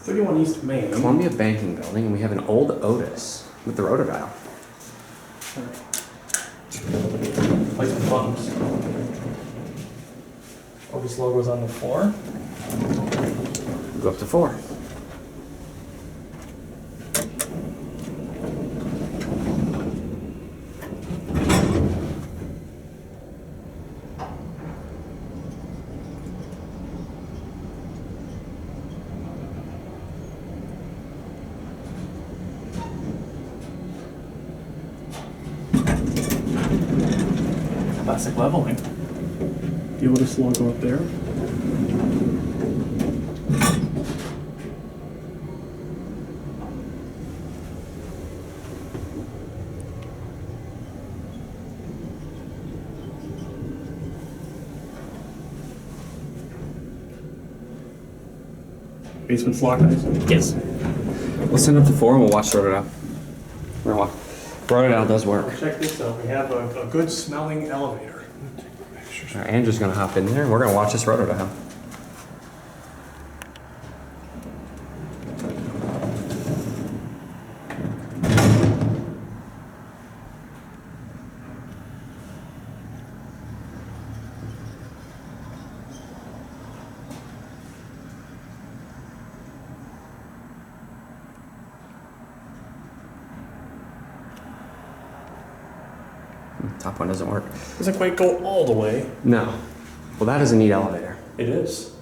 31 East Main. Columbia Banking Building, and we have an old Otis with the roto dial. Like some buttons. Otis logo's on the floor. Go up to 4. Classic leveling. The Otis logo up there. Basement's locked, I assume? Yes. We'll send up to 4 and we'll watch roto dial. We're gonna watch. Roto dial does work. Check this out. We have a good smelling elevator. All right, Andrew's gonna hop in there and we're gonna watch this roto dial. Top one doesn't work. Doesn't quite go all the way. No. Well, that is a neat elevator. It is.